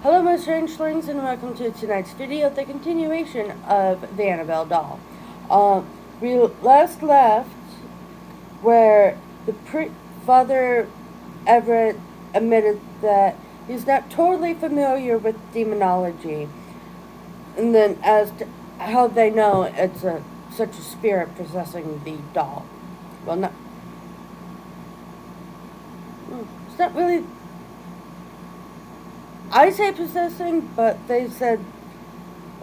Hello my strangelings and welcome to tonight's video, the continuation of the Annabelle doll. We last left where the Father Everett admitted that he's not totally familiar with demonology, and then as to how they know it's such a spirit possessing the doll. Well, not. It's not really. I say possessing, but they said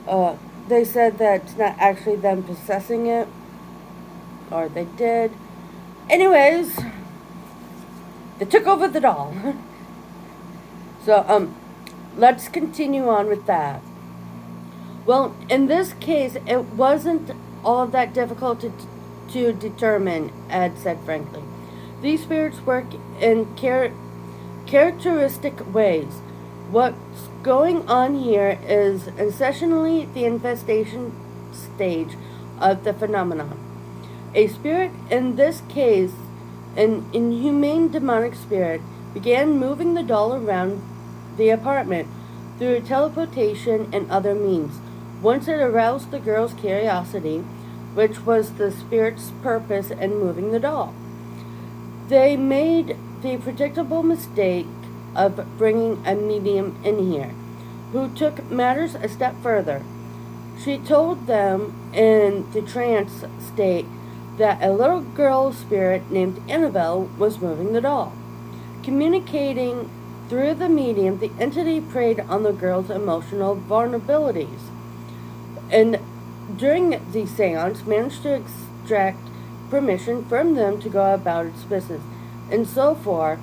that it's not actually them possessing it, or they did. Anyways, they took over the doll. So let's continue on with that. Well, in this case, it wasn't all that difficult to determine, Ed said frankly. These spirits work in characteristic ways. What's going on here is essentially the infestation stage of the phenomenon. A spirit, in this case, an inhumane demonic spirit, began moving the doll around the apartment through teleportation and other means. Once it aroused the girl's curiosity, which was the spirit's purpose in moving the doll. They made the predictable mistake of bringing a medium in here, who took matters a step further. She told them in the trance state that a little girl spirit named Annabelle was moving the doll. Communicating through the medium, the entity preyed on the girl's emotional vulnerabilities, and during the seance managed to extract permission from them to go about its business. And so far,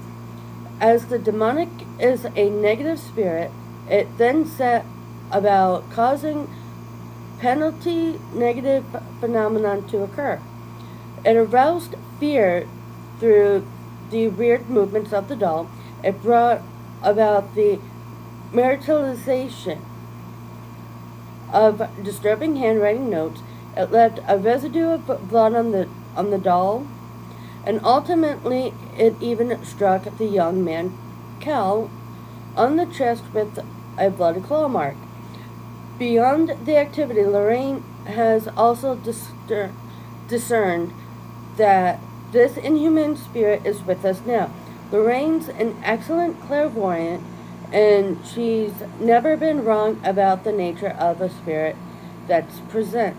as the demonic is a negative spirit, it then set about causing penalty negative phenomenon to occur. It aroused fear through the weird movements of the doll. It brought about the materialization of disturbing handwriting notes. It left a residue of blood on the doll, and ultimately it even struck the young man, Cal, on the chest with a bloody claw mark. Beyond the activity, Lorraine has also discerned that this inhuman spirit is with us now. Lorraine's an excellent clairvoyant, and she's never been wrong about the nature of a spirit that's present.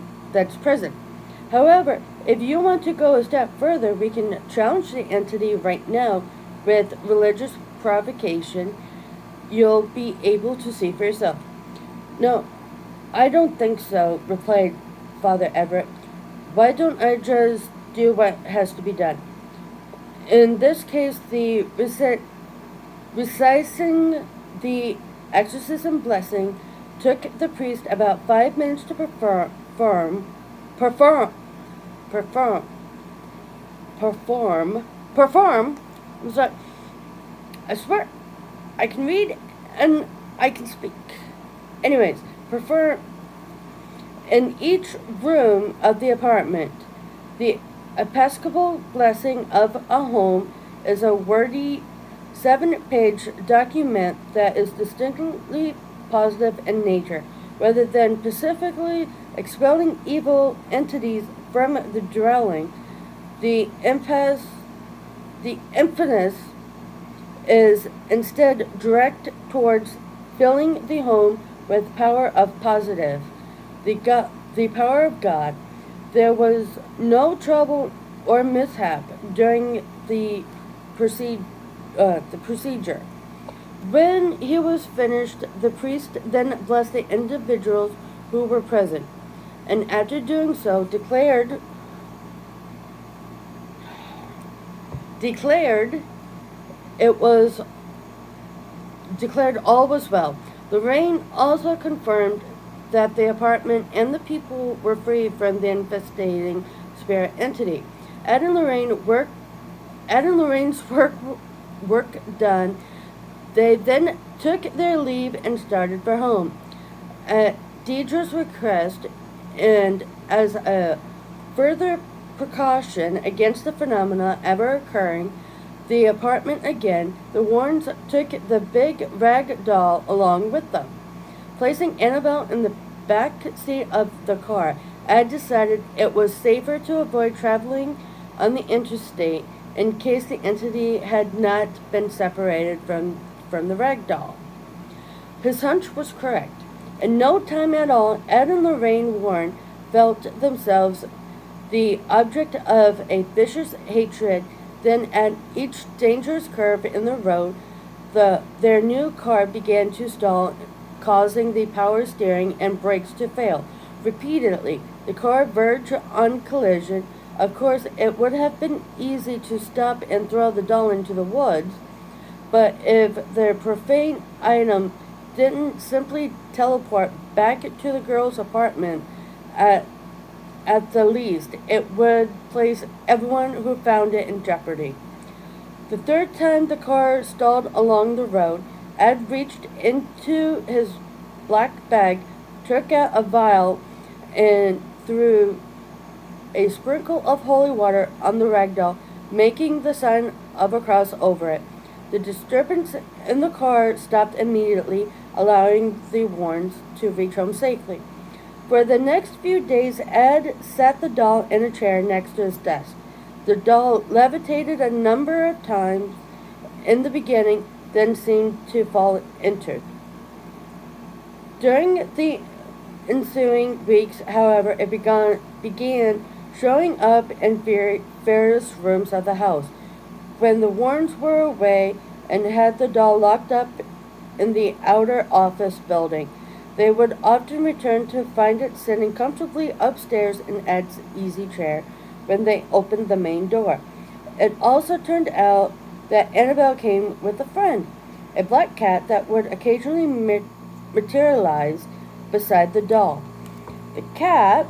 However, if you want to go a step further, we can challenge the entity right now with religious provocation. You'll be able to see for yourself. No, I don't think so, replied Father Everett. Why don't I just do what has to be done? In this case, the reciting the exorcism blessing took the priest about 5 minutes to perform. I'm sorry. I swear, I can read and I can speak. Anyways, in each room of the apartment, the Episcopal blessing of a home is a wordy 7-page document that is distinctly positive in nature, rather than specifically expelling evil entities from the dwelling. The emphasis is instead direct towards filling the home with power of positive, the power of God. There was no trouble or mishap during the procedure. When he was finished, the priest then blessed the individuals who were present, and after doing so, declared all was well. Lorraine also confirmed that the apartment and the people were free from the infestating spirit entity. Ed and Lorraine's work done, they then took their leave and started for home. At Deidre's request, and as a further precaution against the phenomena ever occurring, the apartment again, the Warrens took the big rag doll along with them. Placing Annabelle in the back seat of the car, Ed decided it was safer to avoid traveling on the interstate in case the entity had not been separated from the rag doll. His hunch was correct. In no time at all, Ed and Lorraine Warren felt themselves the object of a vicious hatred. Then, at each dangerous curve in the road, their new car began to stall, causing the power steering and brakes to fail. Repeatedly, the car verged on collision. Of course, it would have been easy to stop and throw the doll into the woods, but if their profane item didn't simply teleport back to the girl's apartment at the least, it would place everyone who found it in jeopardy. The third time the car stalled along the road, Ed reached into his black bag, took out a vial, and threw a sprinkle of holy water on the ragdoll, making the sign of a cross over it. The disturbance in the car stopped immediately, allowing the Warrens to reach home safely. For the next few days, Ed sat the doll in a chair next to his desk. The doll levitated a number of times in the beginning, then seemed to fall into. During the ensuing weeks, however, it began showing up in various rooms of the house. When the Warrens were away and had the doll locked up in the outer office building, they would often return to find it sitting comfortably upstairs in Ed's easy chair when they opened the main door. It also turned out that Annabelle came with a friend, a black cat that would occasionally materialize beside the doll. The cat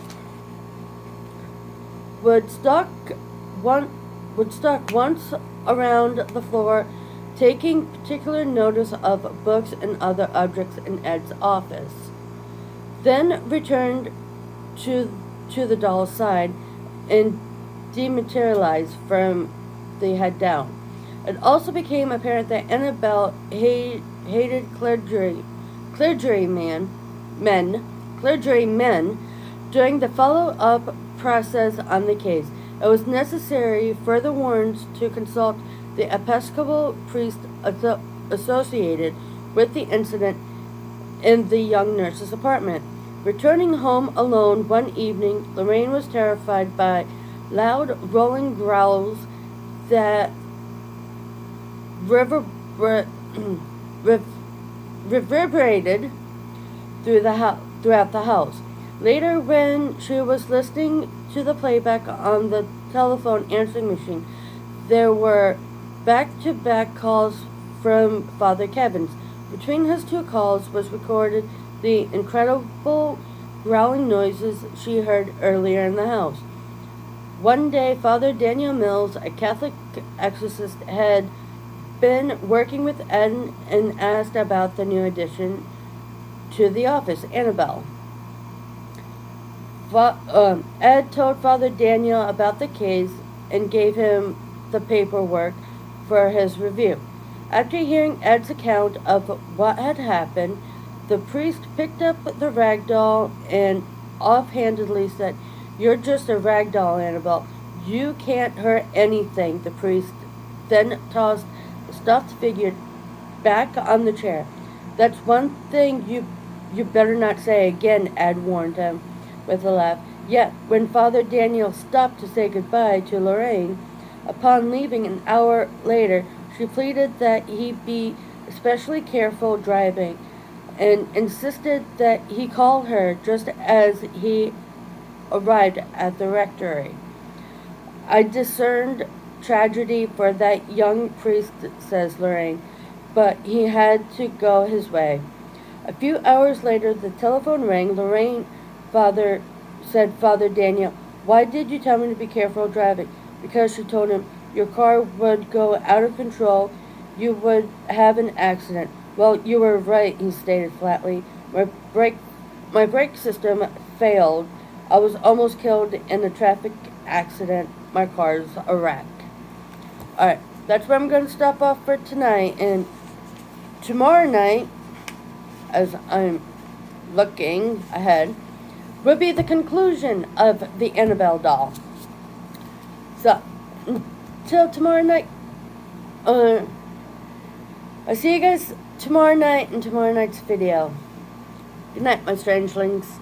would stalk once around the floor, taking particular notice of books and other objects in Ed's office, then returned to the doll's side and dematerialized from the head down. It also became apparent that Annabelle hated clergymen during the follow-up process on the case. It was necessary for the Warrens to consult the Episcopal priest associated with the incident in the young nurse's apartment. Returning home alone one evening, Lorraine was terrified by loud rolling growls that reverberated throughout the house. Later, when she was listening to the playback on the telephone answering machine, there were back-to-back calls from Father Kevin's. Between his two calls was recorded the incredible growling noises she heard earlier in the house. One day, Father Daniel Mills, a Catholic exorcist, had been working with Ed and asked about the new addition to the office, Annabelle. Ed told Father Daniel about the case and gave him the paperwork for his review. After hearing Ed's account of what had happened, the priest picked up the rag doll and offhandedly said, "You're just a rag doll, Annabelle. You can't hurt anything." The priest then tossed the stuffed figure back on the chair. "That's one thing you better not say again," Ed warned him with a laugh. Yet, when Father Daniel stopped to say goodbye to Lorraine, upon leaving an hour later, she pleaded that he be especially careful driving and insisted that he call her just as he arrived at the rectory. "I discerned tragedy for that young priest," says Lorraine, "but he had to go his way." A few hours later, the telephone rang. Lorraine said, "Father Daniel, why did you tell me to be careful driving?" "Because," she told him, "your car would go out of control. You would have an accident." "Well, you were right," he stated flatly. My brake system failed. I was almost killed in a traffic accident. My car's a wreck." Alright, that's where I'm going to stop off for tonight. And tomorrow night, as I'm looking ahead, will be the conclusion of the Annabelle doll. So, until tomorrow night, I'll see you guys tomorrow night in tomorrow night's video. Good night, my strangelings.